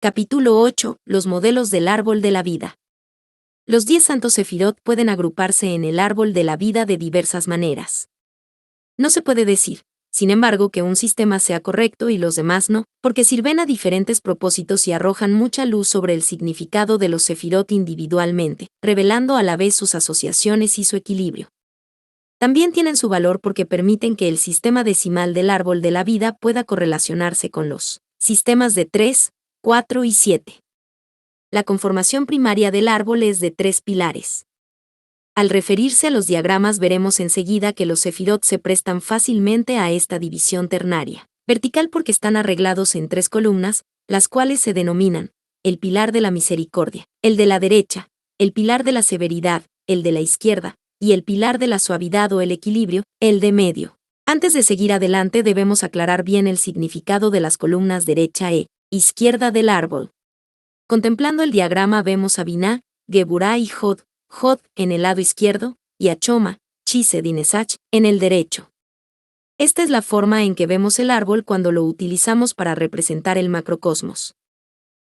Capítulo 8. Los modelos del árbol de la vida. Los 10 santos sefirot pueden agruparse en el árbol de la vida de diversas maneras. No se puede decir, sin embargo, que un sistema sea correcto y los demás no, porque sirven a diferentes propósitos y arrojan mucha luz sobre el significado de los sefirot individualmente, revelando a la vez sus asociaciones y su equilibrio. También tienen su valor porque permiten que el sistema decimal del árbol de la vida pueda correlacionarse con los sistemas de 3, 4 y 7. La conformación primaria del árbol es de 3 pilares. Al referirse a los diagramas veremos enseguida que los sefirot se prestan fácilmente a esta división ternaria. Vertical porque están arreglados en 3 columnas, las cuales se denominan el pilar de la misericordia, el de la derecha, el pilar de la severidad, el de la izquierda, y el pilar de la suavidad o el equilibrio, el de medio. Antes de seguir adelante debemos aclarar bien el significado de las columnas derecha e izquierda del árbol. Contemplando el diagrama vemos a Binah, Geburah y Hod en el lado izquierdo, y a Choma, Chesed y Nesach en el derecho. Esta es la forma en que vemos el árbol cuando lo utilizamos para representar el macrocosmos.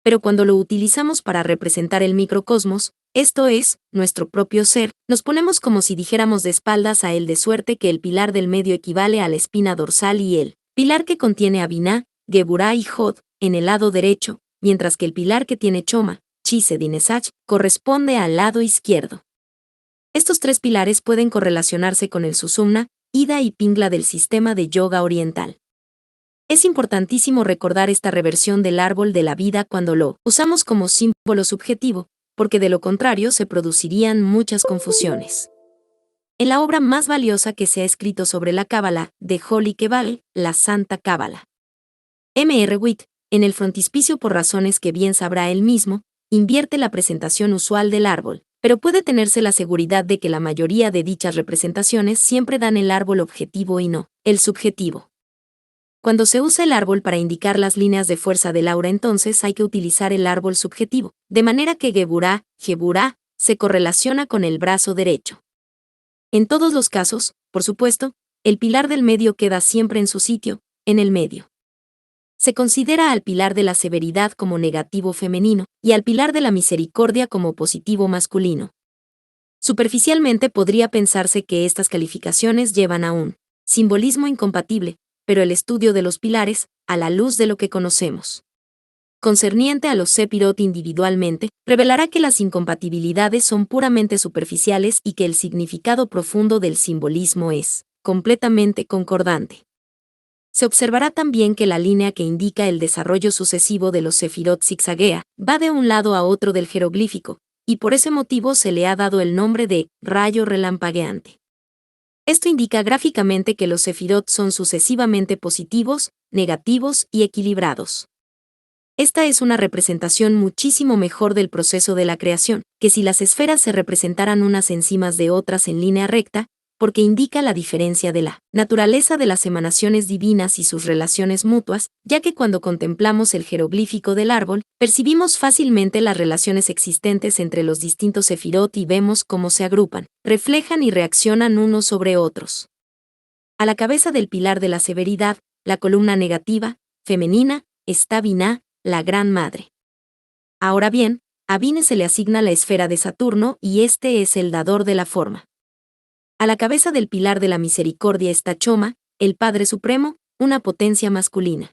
Pero cuando lo utilizamos para representar el microcosmos, esto es, nuestro propio ser, nos ponemos como si dijéramos de espaldas a él, de suerte que el pilar del medio equivale a la espina dorsal y el pilar que contiene a Binah, Geburah y Hod en el lado derecho, mientras que el pilar que tiene Choma, Chesed y Nesach corresponde al lado izquierdo. Estos 3 pilares pueden correlacionarse con el Susumna, Ida y Pingla del sistema de yoga oriental. Es importantísimo recordar esta reversión del árbol de la vida cuando lo usamos como símbolo subjetivo, porque de lo contrario se producirían muchas confusiones. En la obra más valiosa que se ha escrito sobre la Cábala, de Holy Kebal, la Santa Cábala, M.R. Witt, en el frontispicio por razones que bien sabrá él mismo, invierte la presentación usual del árbol, pero puede tenerse la seguridad de que la mayoría de dichas representaciones siempre dan el árbol objetivo y no el subjetivo. Cuando se usa el árbol para indicar las líneas de fuerza del aura, entonces hay que utilizar el árbol subjetivo, de manera que Geburah se correlaciona con el brazo derecho. En todos los casos, por supuesto, el pilar del medio queda siempre en su sitio, en el medio. Se considera al pilar de la severidad como negativo femenino y al pilar de la misericordia como positivo masculino. Superficialmente podría pensarse que estas calificaciones llevan a un simbolismo incompatible, pero el estudio de los pilares, a la luz de lo que conocemos concerniente a los sefirot individualmente, revelará que las incompatibilidades son puramente superficiales y que el significado profundo del simbolismo es completamente concordante. Se observará también que la línea que indica el desarrollo sucesivo de los sefirot zigzaguea, va de un lado a otro del jeroglífico, y por ese motivo se le ha dado el nombre de rayo relampagueante. Esto indica gráficamente que los sefirot son sucesivamente positivos, negativos y equilibrados. Esta es una representación muchísimo mejor del proceso de la creación, que si las esferas se representaran unas encima de otras en línea recta, porque indica la diferencia de la naturaleza de las emanaciones divinas y sus relaciones mutuas, ya que cuando contemplamos el jeroglífico del árbol, percibimos fácilmente las relaciones existentes entre los distintos sefirot y vemos cómo se agrupan, reflejan y reaccionan unos sobre otros. A la cabeza del pilar de la severidad, la columna negativa, femenina, está Binah, la Gran Madre. Ahora bien, a Binah se le asigna la esfera de Saturno y este es el dador de la forma. A la cabeza del pilar de la misericordia está Choma, el Padre Supremo, una potencia masculina.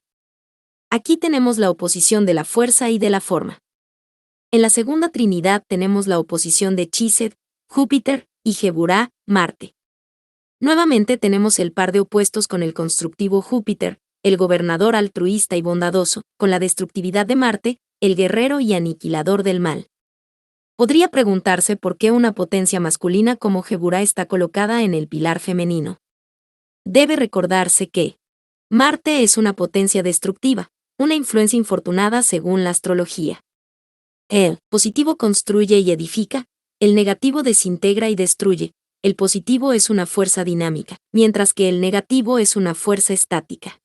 Aquí tenemos la oposición de la fuerza y de la forma. En la segunda Trinidad tenemos la oposición de Chesed, Júpiter, y Geburah, Marte. Nuevamente tenemos el par de opuestos con el constructivo Júpiter, el gobernador altruista y bondadoso, con la destructividad de Marte, el guerrero y aniquilador del mal. Podría preguntarse por qué una potencia masculina como Geburah está colocada en el pilar femenino. Debe recordarse que Marte es una potencia destructiva, una influencia infortunada según la astrología. El positivo construye y edifica, el negativo desintegra y destruye, el positivo es una fuerza dinámica, mientras que el negativo es una fuerza estática.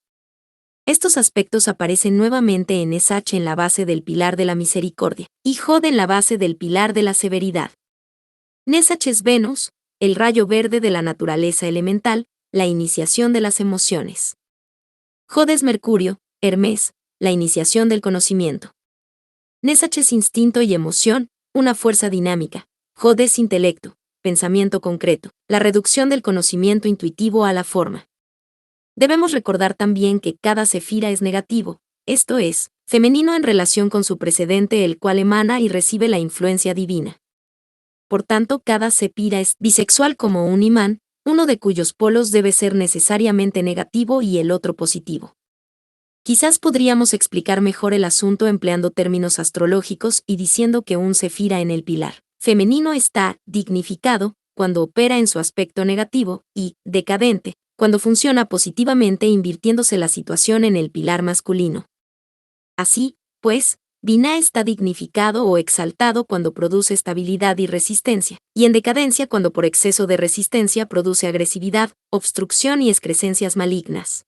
Estos aspectos aparecen nuevamente en Nesach en la base del pilar de la misericordia, y Hod en la base del pilar de la severidad. Nesach es Venus, el rayo verde de la naturaleza elemental, la iniciación de las emociones. Hod es Mercurio, Hermes, la iniciación del conocimiento. Nesach es instinto y emoción, una fuerza dinámica. Jod es intelecto, pensamiento concreto, la reducción del conocimiento intuitivo a la forma. Debemos recordar también que cada sefira es negativo, esto es, femenino en relación con su precedente, el cual emana y recibe la influencia divina. Por tanto, cada sefira es bisexual como un imán, uno de cuyos polos debe ser necesariamente negativo y el otro positivo. Quizás podríamos explicar mejor el asunto empleando términos astrológicos y diciendo que un sefira en el pilar femenino está dignificado cuando opera en su aspecto negativo y decadente cuando funciona positivamente, invirtiéndose la situación en el pilar masculino. Así, pues, Binah está dignificado o exaltado cuando produce estabilidad y resistencia, y en decadencia cuando por exceso de resistencia produce agresividad, obstrucción y excrescencias malignas.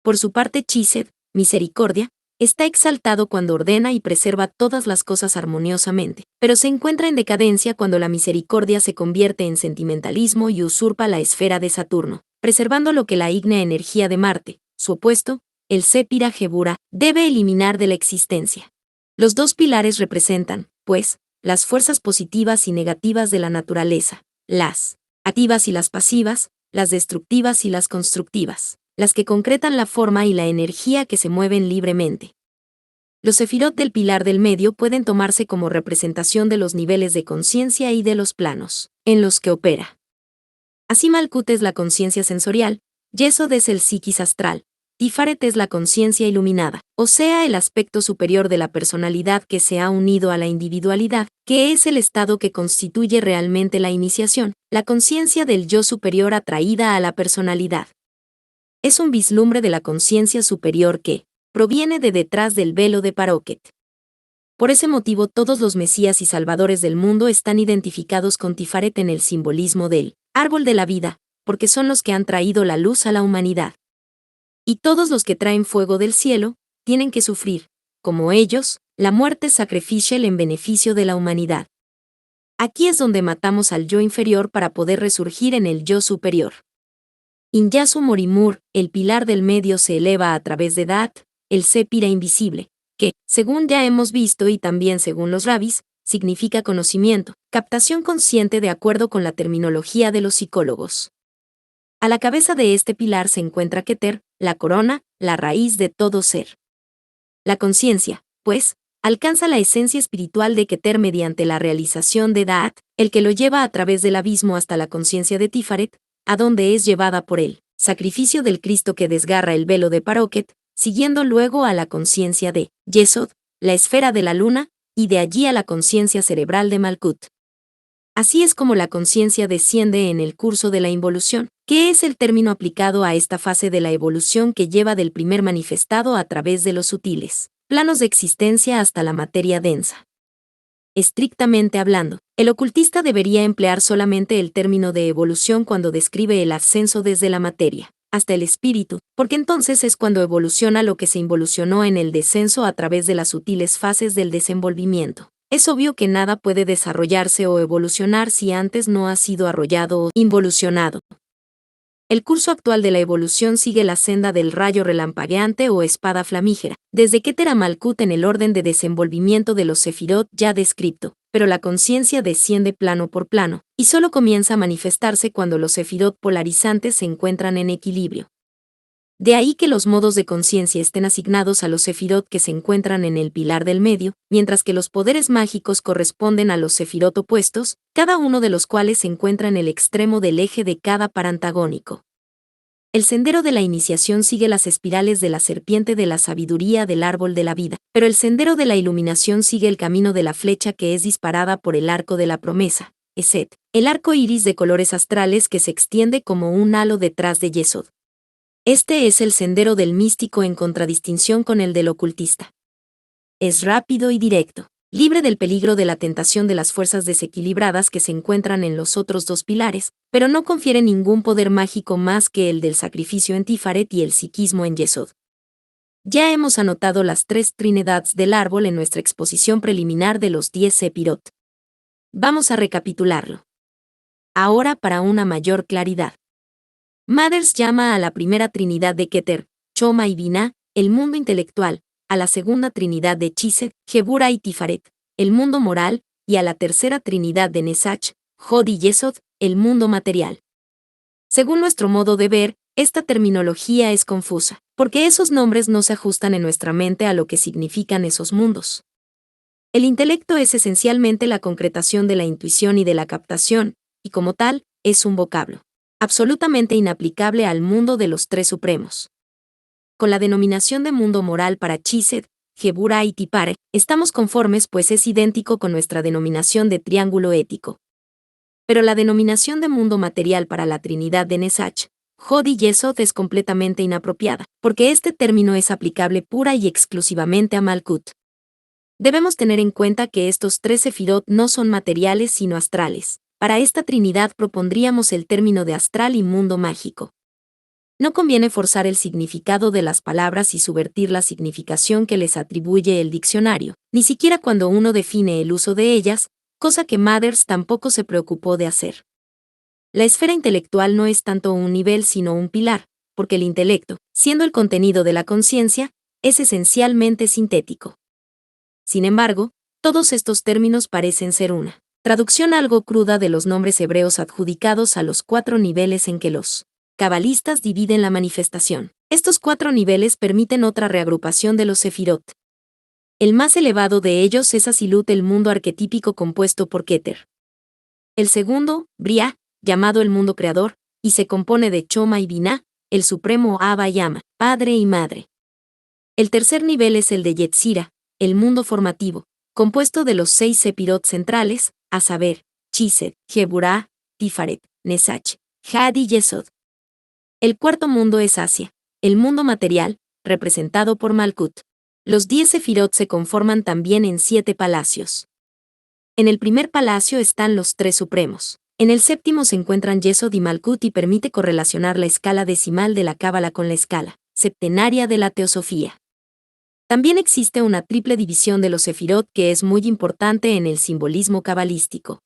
Por su parte, Chesed, misericordia, está exaltado cuando ordena y preserva todas las cosas armoniosamente, pero se encuentra en decadencia cuando la misericordia se convierte en sentimentalismo y usurpa la esfera de Saturno, preservando lo que la ígnea energía de Marte, su opuesto, el Sépira Gebura, debe eliminar de la existencia. Los dos pilares representan, pues, las fuerzas positivas y negativas de la naturaleza, las activas y las pasivas, las destructivas y las constructivas, las que concretan la forma y la energía que se mueven libremente. Los sefirot del pilar del medio pueden tomarse como representación de los niveles de conciencia y de los planos en los que opera. Así Malkut es la conciencia sensorial, Yesod es el psiquis astral, Tifaret es la conciencia iluminada, o sea, el aspecto superior de la personalidad que se ha unido a la individualidad, que es el estado que constituye realmente la iniciación, la conciencia del yo superior atraída a la personalidad. Es un vislumbre de la conciencia superior que proviene de detrás del velo de Paroquet. Por ese motivo, todos los mesías y salvadores del mundo están identificados con Tifaret en el simbolismo del árbol de la vida, porque son los que han traído la luz a la humanidad. Y todos los que traen fuego del cielo tienen que sufrir, como ellos, la muerte sacrificial en beneficio de la humanidad. Aquí es donde matamos al yo inferior para poder resurgir en el yo superior. Inyasu Morimur, el pilar del medio, se eleva a través de Dat, el Sépira invisible, que, según ya hemos visto y también según los rabis, significa conocimiento, captación consciente de acuerdo con la terminología de los psicólogos. A la cabeza de este pilar se encuentra Keter, la corona, la raíz de todo ser. La conciencia, pues, alcanza la esencia espiritual de Keter mediante la realización de Da'at, el que lo lleva a través del abismo hasta la conciencia de Tifaret, a donde es llevada por él, sacrificio del Cristo que desgarra el velo de Paroquet, siguiendo luego a la conciencia de Yesod, la esfera de la luna, y de allí a la conciencia cerebral de Malkut. Así es como la conciencia desciende en el curso de la involución, que es el término aplicado a esta fase de la evolución que lleva del primer manifestado a través de los sutiles planos de existencia hasta la materia densa. Estrictamente hablando, el ocultista debería emplear solamente el término de evolución cuando describe el ascenso desde la materia hasta el espíritu, porque entonces es cuando evoluciona lo que se involucionó en el descenso a través de las sutiles fases del desenvolvimiento. Es obvio que nada puede desarrollarse o evolucionar si antes no ha sido arrollado o involucionado. El curso actual de la evolución sigue la senda del rayo relampagueante o espada flamígera, desde Keter a Malkut en el orden de desenvolvimiento de los sefirot ya descrito, pero la conciencia desciende plano por plano, y solo comienza a manifestarse cuando los sefirot polarizantes se encuentran en equilibrio. De ahí que los modos de conciencia estén asignados a los sefirot que se encuentran en el pilar del medio, mientras que los poderes mágicos corresponden a los sefirot opuestos, cada uno de los cuales se encuentra en el extremo del eje de cada par antagónico. El sendero de la iniciación sigue las espirales de la serpiente de la sabiduría del árbol de la vida, pero el sendero de la iluminación sigue el camino de la flecha que es disparada por el arco de la promesa, Eset, el arco iris de colores astrales que se extiende como un halo detrás de Yesod. Este es el sendero del místico en contradistinción con el del ocultista. Es rápido y directo, libre del peligro de la tentación de las fuerzas desequilibradas que se encuentran en los otros dos pilares, pero no confiere ningún poder mágico más que el del sacrificio en Tifaret y el psiquismo en Yesod. Ya hemos anotado las 3 trinidades del árbol en nuestra exposición preliminar de los 10 sepirot. Vamos a recapitularlo. Ahora para una mayor claridad. Mathers llama a la primera trinidad de Keter, Choma y Binah, el mundo intelectual, a la segunda trinidad de Chised, Geburah y Tifaret, el mundo moral, y a la tercera trinidad de Nesach, Hod y Yesod, el mundo material. Según nuestro modo de ver, esta terminología es confusa, porque esos nombres no se ajustan en nuestra mente a lo que significan esos mundos. El intelecto es esencialmente la concretación de la intuición y de la captación, y como tal, es un vocablo absolutamente inaplicable al mundo de los tres supremos. Con la denominación de mundo moral para Chised, Geburah y Tipare, estamos conformes pues es idéntico con nuestra denominación de triángulo ético. Pero la denominación de mundo material para la Trinidad de Nesach, Hod y Yesod es completamente inapropiada, porque este término es aplicable pura y exclusivamente a Malkut. Debemos tener en cuenta que estos tres sefirot no son materiales sino astrales. Para esta Trinidad propondríamos el término de astral y mundo mágico. No conviene forzar el significado de las palabras y subvertir la significación que les atribuye el diccionario, ni siquiera cuando uno define el uso de ellas, cosa que Mathers tampoco se preocupó de hacer. La esfera intelectual no es tanto un nivel sino un pilar, porque el intelecto, siendo el contenido de la conciencia, es esencialmente sintético. Sin embargo, todos estos términos parecen ser una traducción algo cruda de los nombres hebreos adjudicados a los 4 niveles en que los cabalistas dividen la manifestación. Estos 4 niveles permiten otra reagrupación de los sefirot. El más elevado de ellos es Asilut, el mundo arquetípico compuesto por Keter. El segundo, Briah, llamado el mundo creador, y se compone de Choma y Binah, el supremo Abba y Ama, padre y madre. El tercer nivel es el de Yetzirah, el mundo formativo, compuesto de los 6 sefirot centrales, a saber, Chised, Geburah, Tifaret, Nesach, Had y Yesod. El cuarto mundo es Asia, el mundo material, representado por Malkut. Los 10 sefirot se conforman también en 7 palacios. En el primer palacio están los 3 supremos. En el séptimo se encuentran Yesod y Malkut y permite correlacionar la escala decimal de la cábala con la escala septenaria de la teosofía. También existe una triple división de los sefirot que es muy importante en el simbolismo cabalístico.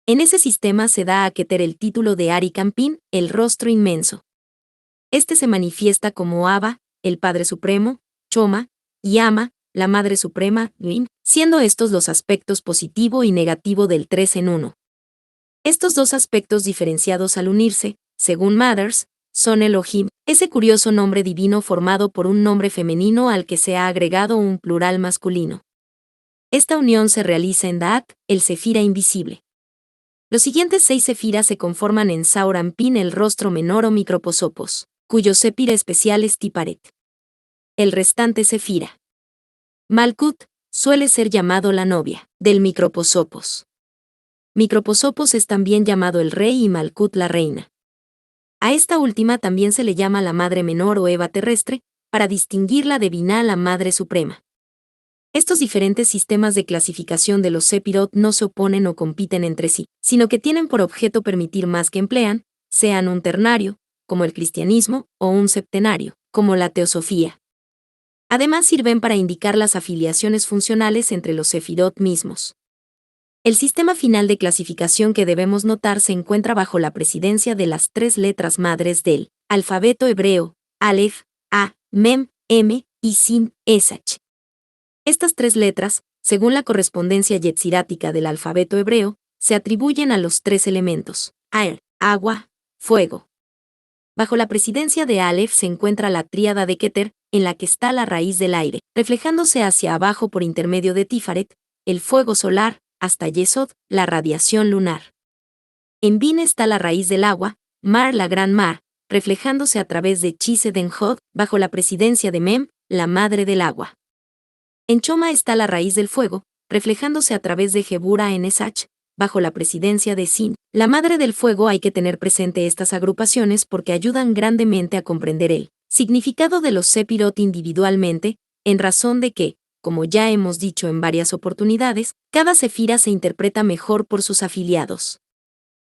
En ese sistema se da a Keter el título de Ari Campín, el rostro inmenso. Este se manifiesta como Abba, el Padre Supremo, Choma, y Ama, la Madre Suprema, Yuin, siendo estos los aspectos positivo y negativo del 3 en 1. Estos dos aspectos diferenciados al unirse, según Mathers, son Elohim, ese curioso nombre divino formado por un nombre femenino al que se ha agregado un plural masculino. Esta unión se realiza en Da'at, el sefira invisible. Los siguientes 6 sefiras se conforman en Saur Anpin, el rostro menor o microposopos, cuyo sefira especial es Tiparet. El restante sefira, Malkut, suele ser llamado la novia del microposopos. Microposopos es también llamado el rey y Malkut la reina. A esta última también se le llama la madre menor o Eva terrestre, para distinguirla de Binah, la madre suprema. Estos diferentes sistemas de clasificación de los sefirot no se oponen o compiten entre sí, sino que tienen por objeto permitir más que emplean, sean un ternario, como el cristianismo, o un septenario, como la teosofía. Además sirven para indicar las afiliaciones funcionales entre los sefirot mismos. El sistema final de clasificación que debemos notar se encuentra bajo la presidencia de las 3 letras madres del alfabeto hebreo, Aleph, A, Mem, M, y Sin, Esach. Estas 3 letras, según la correspondencia yetzirática del alfabeto hebreo, se atribuyen a los 3 elementos, air, agua, fuego. Bajo la presidencia de Aleph se encuentra la tríada de Keter, en la que está la raíz del aire, reflejándose hacia abajo por intermedio de Tifaret, el fuego solar, hasta Yesod, la radiación lunar. En Bin está la raíz del agua, Mar, la gran mar, reflejándose a través de Chised en Hod, bajo la presidencia de Mem, la madre del agua. En Choma está la raíz del fuego, reflejándose a través de Geburah en Esach, bajo la presidencia de Sin, la madre del fuego. Hay que tener presente estas agrupaciones porque ayudan grandemente a comprender el significado de los sefirot individualmente, en razón de que, como ya hemos dicho en varias oportunidades, cada sefira se interpreta mejor por sus afiliados.